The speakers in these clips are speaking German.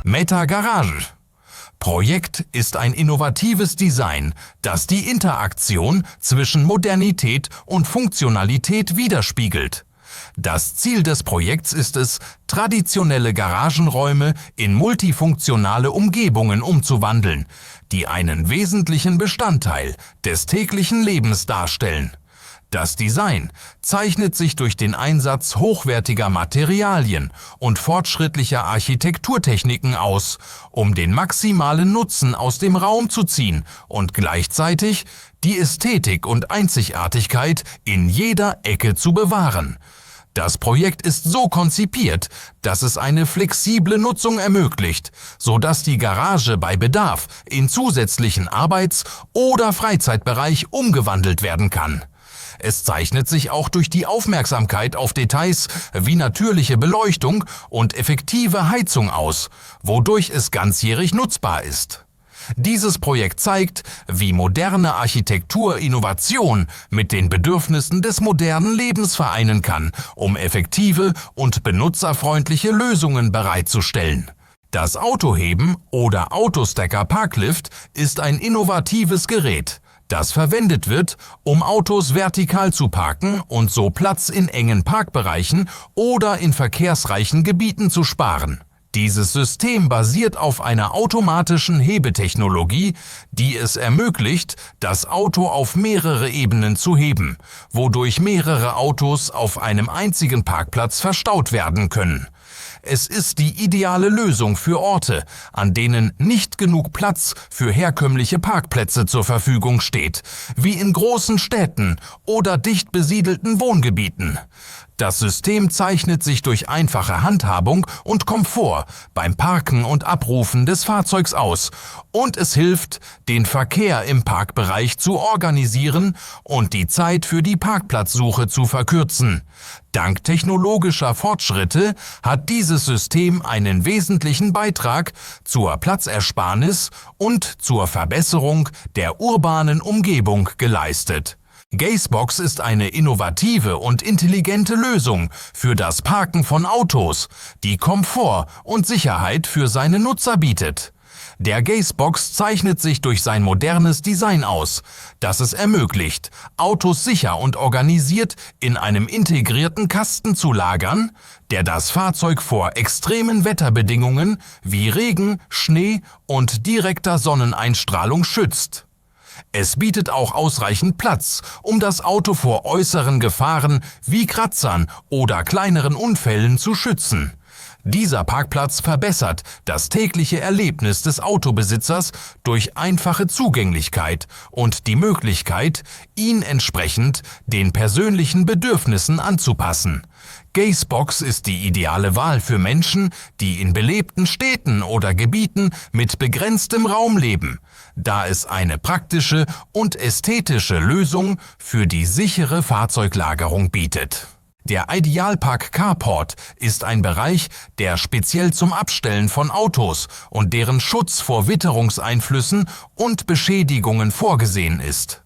Meta-Garage. Projekt ist ein innovatives Design, das die Interaktion zwischen Modernität und Funktionalität widerspiegelt. Das Ziel des Projekts ist es, traditionelle Garagenräume in multifunktionale Umgebungen umzuwandeln, die einen wesentlichen Bestandteil des täglichen Lebens darstellen. Das Design zeichnet sich durch den Einsatz hochwertiger Materialien und fortschrittlicher Architekturtechniken aus, um den maximalen Nutzen aus dem Raum zu ziehen und gleichzeitig die Ästhetik und Einzigartigkeit in jeder Ecke zu bewahren. Das Projekt ist so konzipiert, dass es eine flexible Nutzung ermöglicht, sodass die Garage bei Bedarf in zusätzlichen Arbeits- oder Freizeitbereich umgewandelt werden kann. Es zeichnet sich auch durch die Aufmerksamkeit auf Details wie natürliche Beleuchtung und effektive Heizung aus, wodurch es ganzjährig nutzbar ist. Dieses Projekt zeigt, wie moderne Architektur Innovation mit den Bedürfnissen des modernen Lebens vereinen kann, um effektive und benutzerfreundliche Lösungen bereitzustellen. Das Autoheben oder Autostacker Parklift ist ein innovatives Gerät, das verwendet wird, um Autos vertikal zu parken und so Platz in engen Parkbereichen oder in verkehrsreichen Gebieten zu sparen. Dieses System basiert auf einer automatischen Hebetechnologie, die es ermöglicht, das Auto auf mehrere Ebenen zu heben, wodurch mehrere Autos auf einem einzigen Parkplatz verstaut werden können. Es ist die ideale Lösung für Orte, an denen nicht genug Platz für herkömmliche Parkplätze zur Verfügung steht, wie in großen Städten oder dicht besiedelten Wohngebieten. Das System zeichnet sich durch einfache Handhabung und Komfort beim Parken und Abrufen des Fahrzeugs aus und es hilft, den Verkehr im Parkbereich zu organisieren und die Zeit für die Parkplatzsuche zu verkürzen. Dank technologischer Fortschritte hat dieses System einen wesentlichen Beitrag zur Platzersparnis und zur Verbesserung der urbanen Umgebung geleistet. Gazebox ist eine innovative und intelligente Lösung für das Parken von Autos, die Komfort und Sicherheit für seine Nutzer bietet. Der Gazebox zeichnet sich durch sein modernes Design aus, das es ermöglicht, Autos sicher und organisiert in einem integrierten Kasten zu lagern, der das Fahrzeug vor extremen Wetterbedingungen wie Regen, Schnee und direkter Sonneneinstrahlung schützt. Es bietet auch ausreichend Platz, um das Auto vor äußeren Gefahren wie Kratzern oder kleineren Unfällen zu schützen. Dieser Parkplatz verbessert das tägliche Erlebnis des Autobesitzers durch einfache Zugänglichkeit und die Möglichkeit, ihn entsprechend den persönlichen Bedürfnissen anzupassen. Gazebox ist die ideale Wahl für Menschen, die in belebten Städten oder Gebieten mit begrenztem Raum leben, da es eine praktische und ästhetische Lösung für die sichere Fahrzeuglagerung bietet. Der Idealpark Carport ist ein Bereich, der speziell zum Abstellen von Autos und deren Schutz vor Witterungseinflüssen und Beschädigungen vorgesehen ist.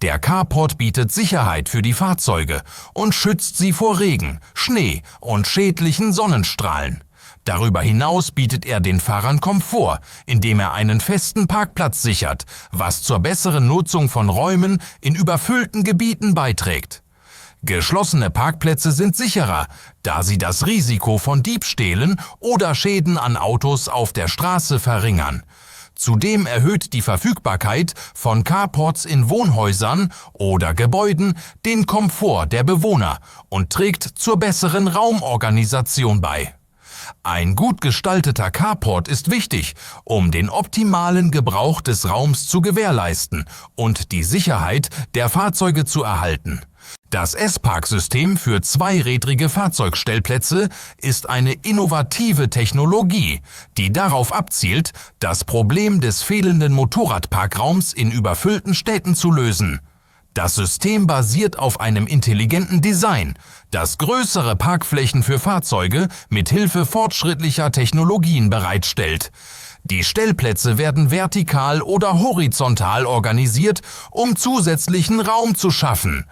Der Carport bietet Sicherheit für die Fahrzeuge und schützt sie vor Regen, Schnee und schädlichen Sonnenstrahlen. Darüber hinaus bietet er den Fahrern Komfort, indem er einen festen Parkplatz sichert, was zur besseren Nutzung von Räumen in überfüllten Gebieten beiträgt. Geschlossene Parkplätze sind sicherer, da sie das Risiko von Diebstählen oder Schäden an Autos auf der Straße verringern. Zudem erhöht die Verfügbarkeit von Carports in Wohnhäusern oder Gebäuden den Komfort der Bewohner und trägt zur besseren Raumorganisation bei. Ein gut gestalteter Carport ist wichtig, um den optimalen Gebrauch des Raums zu gewährleisten und die Sicherheit der Fahrzeuge zu erhalten. Das S-Park-System für zweirädrige Fahrzeugstellplätze ist eine innovative Technologie, die darauf abzielt, das Problem des fehlenden Motorradparkraums in überfüllten Städten zu lösen. Das System basiert auf einem intelligenten Design, das größere Parkflächen für Fahrzeuge mit Hilfe fortschrittlicher Technologien bereitstellt. Die Stellplätze werden vertikal oder horizontal organisiert, um zusätzlichen Raum zu schaffen.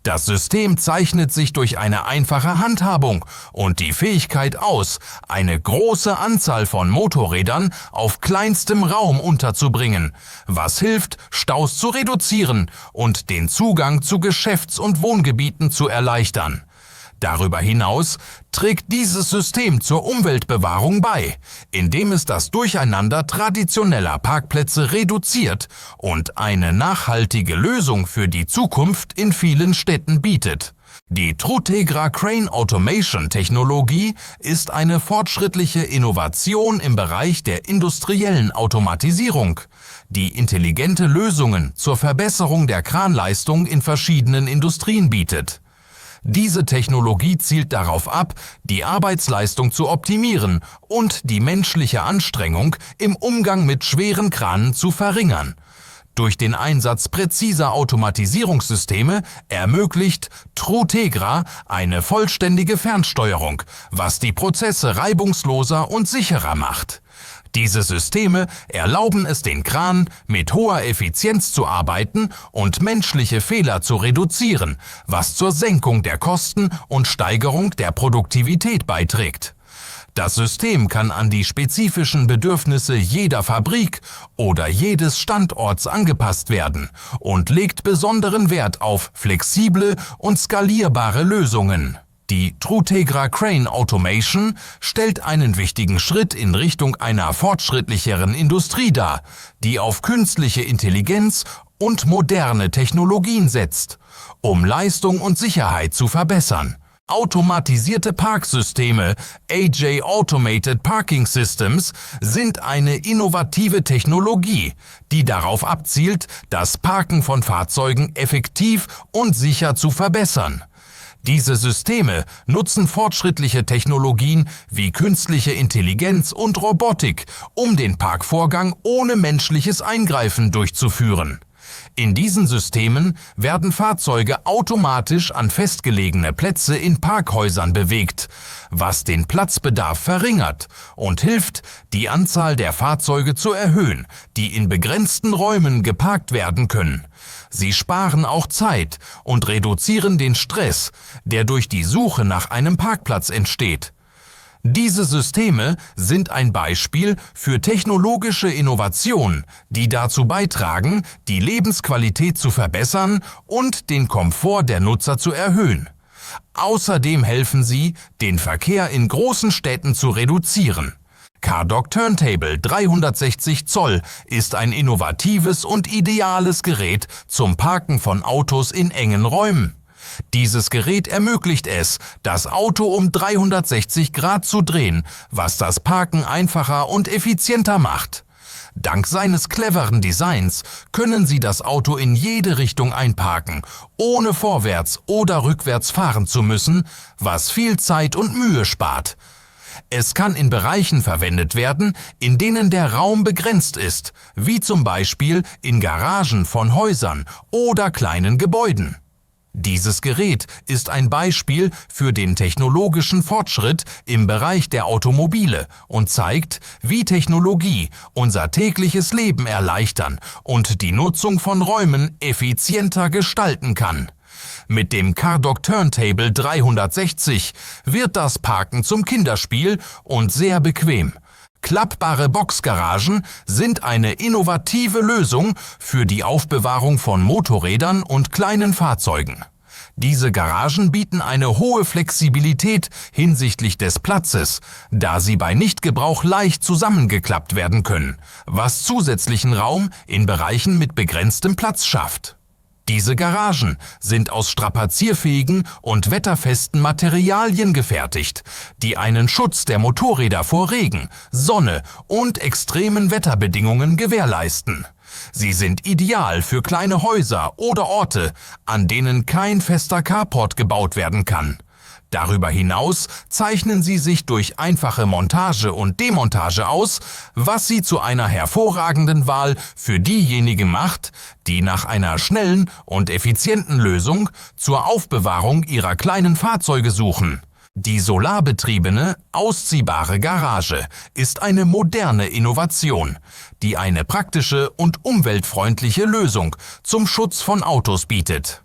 Das System zeichnet sich durch eine einfache Handhabung und die Fähigkeit aus, eine große Anzahl von Motorrädern auf kleinstem Raum unterzubringen, was hilft, Staus zu reduzieren und den Zugang zu Geschäfts- und Wohngebieten zu erleichtern. Darüber hinaus trägt dieses System zur Umweltbewahrung bei, indem es das Durcheinander traditioneller Parkplätze reduziert und eine nachhaltige Lösung für die Zukunft in vielen Städten bietet. Die Trutegra Crane Automation Technologie ist eine fortschrittliche Innovation im Bereich der industriellen Automatisierung, die intelligente Lösungen zur Verbesserung der Kranleistung in verschiedenen Industrien bietet. Diese Technologie zielt darauf ab, die Arbeitsleistung zu optimieren und die menschliche Anstrengung im Umgang mit schweren Kranen zu verringern. Durch den Einsatz präziser Automatisierungssysteme ermöglicht Trutegra eine vollständige Fernsteuerung, was die Prozesse reibungsloser und sicherer macht. Diese Systeme erlauben es den Kran, mit hoher Effizienz zu arbeiten und menschliche Fehler zu reduzieren, was zur Senkung der Kosten und Steigerung der Produktivität beiträgt. Das System kann an die spezifischen Bedürfnisse jeder Fabrik oder jedes Standorts angepasst werden und legt besonderen Wert auf flexible und skalierbare Lösungen. Die Trutegra Crane Automation stellt einen wichtigen Schritt in Richtung einer fortschrittlicheren Industrie dar, die auf künstliche Intelligenz und moderne Technologien setzt, um Leistung und Sicherheit zu verbessern. Automatisierte Parksysteme, AJ Automated Parking Systems, sind eine innovative Technologie, die darauf abzielt, das Parken von Fahrzeugen effektiv und sicher zu verbessern. Diese Systeme nutzen fortschrittliche Technologien wie künstliche Intelligenz und Robotik, um den Parkvorgang ohne menschliches Eingreifen durchzuführen. In diesen Systemen werden Fahrzeuge automatisch an festgelegene Plätze in Parkhäusern bewegt, was den Platzbedarf verringert und hilft, die Anzahl der Fahrzeuge zu erhöhen, die in begrenzten Räumen geparkt werden können. Sie sparen auch Zeit und reduzieren den Stress, der durch die Suche nach einem Parkplatz entsteht. Diese Systeme sind ein Beispiel für technologische Innovation, die dazu beitragen, die Lebensqualität zu verbessern und den Komfort der Nutzer zu erhöhen. Außerdem helfen sie, den Verkehr in großen Städten zu reduzieren. CarDock Turntable 360 Zoll ist ein innovatives und ideales Gerät zum Parken von Autos in engen Räumen. Dieses Gerät ermöglicht es, das Auto um 360 Grad zu drehen, was das Parken einfacher und effizienter macht. Dank seines cleveren Designs können Sie das Auto in jede Richtung einparken, ohne vorwärts oder rückwärts fahren zu müssen, was viel Zeit und Mühe spart. Es kann in Bereichen verwendet werden, in denen der Raum begrenzt ist, wie zum Beispiel in Garagen von Häusern oder kleinen Gebäuden. Dieses Gerät ist ein Beispiel für den technologischen Fortschritt im Bereich der Automobile und zeigt, wie Technologie unser tägliches Leben erleichtern und die Nutzung von Räumen effizienter gestalten kann. Mit dem CarDock Turntable 360 wird das Parken zum Kinderspiel und sehr bequem. Klappbare Boxgaragen sind eine innovative Lösung für die Aufbewahrung von Motorrädern und kleinen Fahrzeugen. Diese Garagen bieten eine hohe Flexibilität hinsichtlich des Platzes, da sie bei Nichtgebrauch leicht zusammengeklappt werden können, was zusätzlichen Raum in Bereichen mit begrenztem Platz schafft. Diese Garagen sind aus strapazierfähigen und wetterfesten Materialien gefertigt, die einen Schutz der Motorräder vor Regen, Sonne und extremen Wetterbedingungen gewährleisten. Sie sind ideal für kleine Häuser oder Orte, an denen kein fester Carport gebaut werden kann. Darüber hinaus zeichnen sie sich durch einfache Montage und Demontage aus, was sie zu einer hervorragenden Wahl für diejenigen macht, die nach einer schnellen und effizienten Lösung zur Aufbewahrung ihrer kleinen Fahrzeuge suchen. Die solarbetriebene, ausziehbare Garage ist eine moderne Innovation, die eine praktische und umweltfreundliche Lösung zum Schutz von Autos bietet.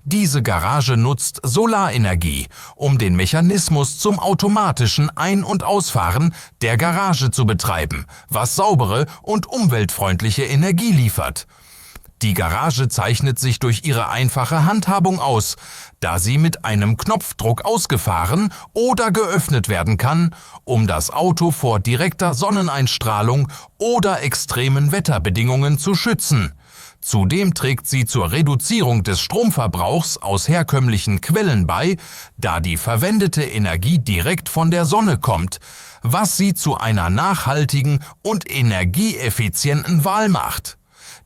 Diese Garage nutzt Solarenergie, um den Mechanismus zum automatischen Ein- und Ausfahren der Garage zu betreiben, was saubere und umweltfreundliche Energie liefert. Die Garage zeichnet sich durch ihre einfache Handhabung aus, da sie mit einem Knopfdruck ausgefahren oder geöffnet werden kann, um das Auto vor direkter Sonneneinstrahlung oder extremen Wetterbedingungen zu schützen. Zudem trägt sie zur Reduzierung des Stromverbrauchs aus herkömmlichen Quellen bei, da die verwendete Energie direkt von der Sonne kommt, was sie zu einer nachhaltigen und energieeffizienten Wahl macht.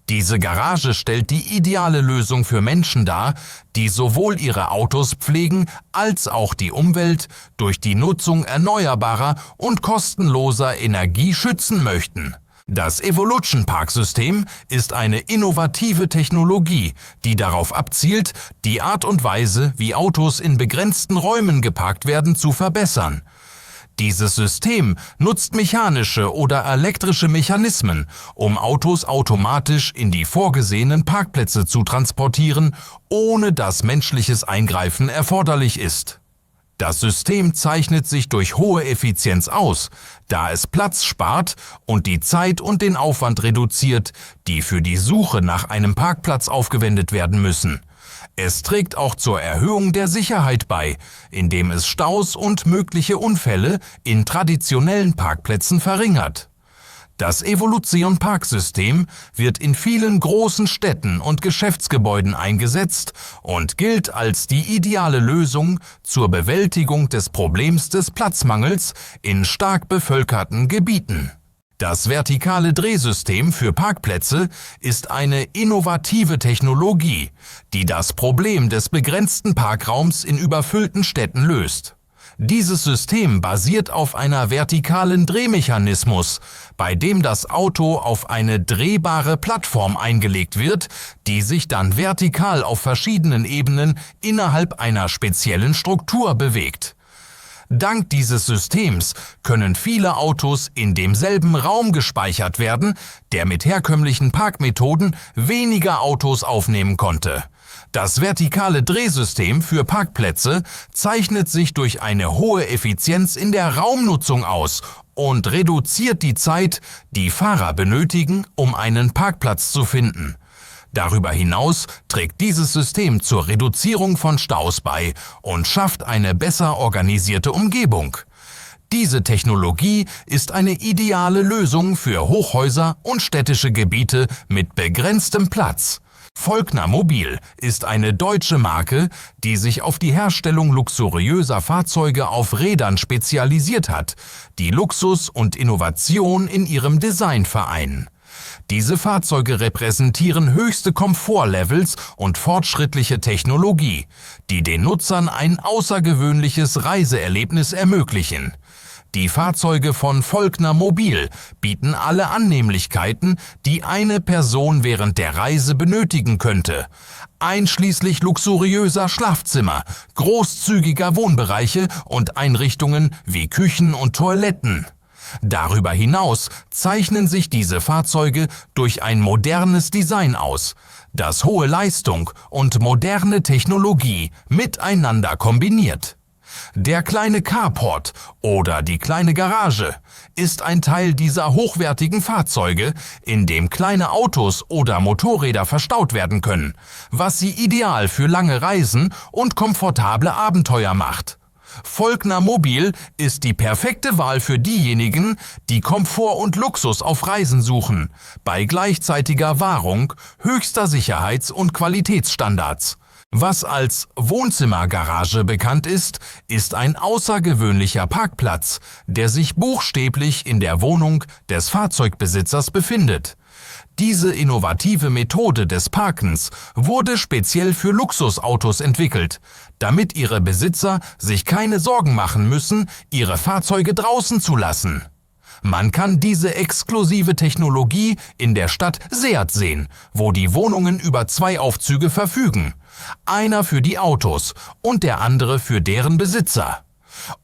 Diese Garage stellt die ideale Lösung für Menschen dar, die sowohl ihre Autos pflegen als auch die Umwelt durch die Nutzung erneuerbarer und kostenloser Energie schützen möchten. Das Evolution Park System ist eine innovative Technologie, die darauf abzielt, die Art und Weise, wie Autos in begrenzten Räumen geparkt werden, zu verbessern. Dieses System nutzt mechanische oder elektrische Mechanismen, um Autos automatisch in die vorgesehenen Parkplätze zu transportieren, ohne dass menschliches Eingreifen erforderlich ist. Das System zeichnet sich durch hohe Effizienz aus, da es Platz spart und die Zeit und den Aufwand reduziert, die für die Suche nach einem Parkplatz aufgewendet werden müssen. Es trägt auch zur Erhöhung der Sicherheit bei, indem es Staus und mögliche Unfälle in traditionellen Parkplätzen verringert. Das Evolution Park System wird in vielen großen Städten und Geschäftsgebäuden eingesetzt und gilt als die ideale Lösung zur Bewältigung des Problems des Platzmangels in stark bevölkerten Gebieten. Das vertikale Drehsystem für Parkplätze ist eine innovative Technologie, die das Problem des begrenzten Parkraums in überfüllten Städten löst. Dieses System basiert auf einer vertikalen Drehmechanismus, bei dem das Auto auf eine drehbare Plattform eingelegt wird, die sich dann vertikal auf verschiedenen Ebenen innerhalb einer speziellen Struktur bewegt. Dank dieses Systems können viele Autos in demselben Raum gespeichert werden, der mit herkömmlichen Parkmethoden weniger Autos aufnehmen konnte. Das vertikale Drehsystem für Parkplätze zeichnet sich durch eine hohe Effizienz in der Raumnutzung aus und reduziert die Zeit, die Fahrer benötigen, um einen Parkplatz zu finden. Darüber hinaus trägt dieses System zur Reduzierung von Staus bei und schafft eine besser organisierte Umgebung. Diese Technologie ist eine ideale Lösung für Hochhäuser und städtische Gebiete mit begrenztem Platz. Volkner Mobil ist eine deutsche Marke, die sich auf die Herstellung luxuriöser Fahrzeuge auf Rädern spezialisiert hat, die Luxus und Innovation in ihrem Design vereinen. Diese Fahrzeuge repräsentieren höchste Komfortlevels und fortschrittliche Technologie, die den Nutzern ein außergewöhnliches Reiseerlebnis ermöglichen. Die Fahrzeuge von Volkner Mobil bieten alle Annehmlichkeiten, die eine Person während der Reise benötigen könnte, einschließlich luxuriöser Schlafzimmer, großzügiger Wohnbereiche und Einrichtungen wie Küchen und Toiletten. Darüber hinaus zeichnen sich diese Fahrzeuge durch ein modernes Design aus, das hohe Leistung und moderne Technologie miteinander kombiniert. Der kleine Carport oder die kleine Garage ist ein Teil dieser hochwertigen Fahrzeuge, in dem kleine Autos oder Motorräder verstaut werden können, was sie ideal für lange Reisen und komfortable Abenteuer macht. Volkner Mobil ist die perfekte Wahl für diejenigen, die Komfort und Luxus auf Reisen suchen, bei gleichzeitiger Wahrung höchster Sicherheits- und Qualitätsstandards. Was als Wohnzimmergarage bekannt ist, ist ein außergewöhnlicher Parkplatz, der sich buchstäblich in der Wohnung des Fahrzeugbesitzers befindet. Diese innovative Methode des Parkens wurde speziell für Luxusautos entwickelt, damit ihre Besitzer sich keine Sorgen machen müssen, ihre Fahrzeuge draußen zu lassen. Man kann diese exklusive Technologie in der Stadt Seat sehen, wo die Wohnungen über 2 Aufzüge verfügen. Einer für die Autos und der andere für deren Besitzer.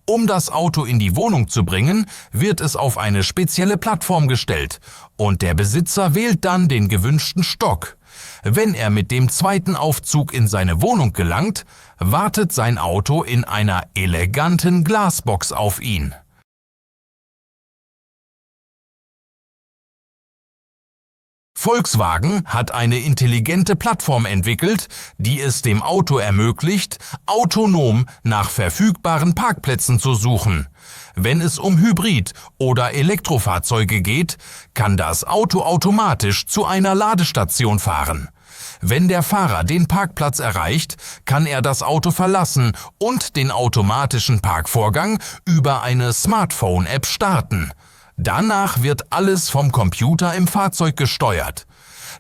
Um das Auto in die Wohnung zu bringen, wird es auf eine spezielle Plattform gestellt und der Besitzer wählt dann den gewünschten Stock. Wenn er mit dem zweiten Aufzug in seine Wohnung gelangt, wartet sein Auto in einer eleganten Glasbox auf ihn. Volkswagen hat eine intelligente Plattform entwickelt, die es dem Auto ermöglicht, autonom nach verfügbaren Parkplätzen zu suchen. Wenn es um Hybrid- oder Elektrofahrzeuge geht, kann das Auto automatisch zu einer Ladestation fahren. Wenn der Fahrer den Parkplatz erreicht, kann er das Auto verlassen und den automatischen Parkvorgang über eine Smartphone-App starten. Danach wird alles vom Computer im Fahrzeug gesteuert.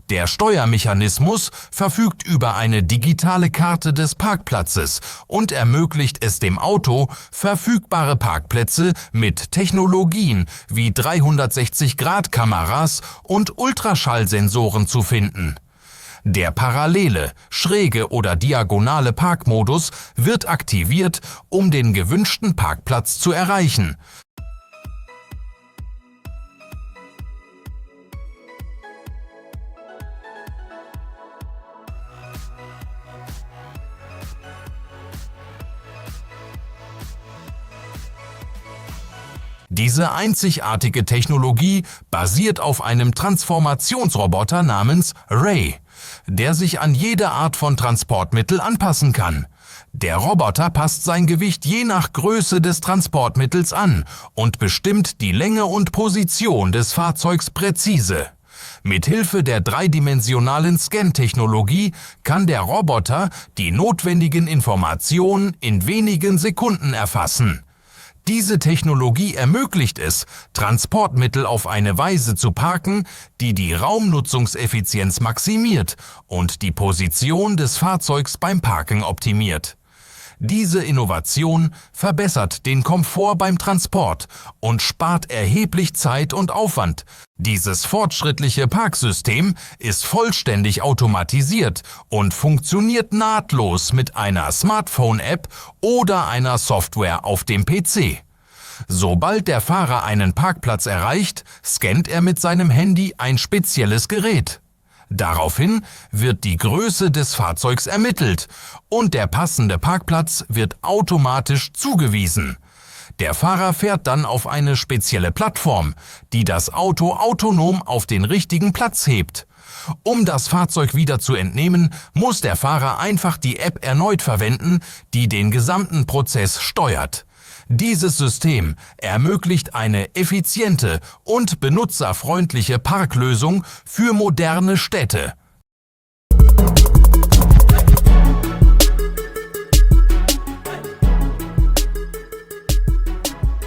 Der Steuermechanismus verfügt über eine digitale Karte des Parkplatzes und ermöglicht es dem Auto, verfügbare Parkplätze mit Technologien wie 360-Grad-Kameras und Ultraschallsensoren zu finden. Der parallele, schräge oder diagonale Parkmodus wird aktiviert, um den gewünschten Parkplatz zu erreichen. Diese einzigartige Technologie basiert auf einem Transformationsroboter namens Ray, der sich an jede Art von Transportmittel anpassen kann. Der Roboter passt sein Gewicht je nach Größe des Transportmittels an und bestimmt die Länge und Position des Fahrzeugs präzise. Mithilfe der dreidimensionalen Scan-Technologie kann der Roboter die notwendigen Informationen in wenigen Sekunden erfassen. Diese Technologie ermöglicht es, Transportmittel auf eine Weise zu parken, die die Raumnutzungseffizienz maximiert und die Position des Fahrzeugs beim Parken optimiert. Diese Innovation verbessert den Komfort beim Transport und spart erheblich Zeit und Aufwand. Dieses fortschrittliche Parksystem ist vollständig automatisiert und funktioniert nahtlos mit einer Smartphone-App oder einer Software auf dem PC. Sobald der Fahrer einen Parkplatz erreicht, scannt er mit seinem Handy ein spezielles Gerät. Daraufhin wird die Größe des Fahrzeugs ermittelt und der passende Parkplatz wird automatisch zugewiesen. Der Fahrer fährt dann auf eine spezielle Plattform, die das Auto autonom auf den richtigen Platz hebt. Um das Fahrzeug wieder zu entnehmen, muss der Fahrer einfach die App erneut verwenden, die den gesamten Prozess steuert. Dieses System ermöglicht eine effiziente und benutzerfreundliche Parklösung für moderne Städte.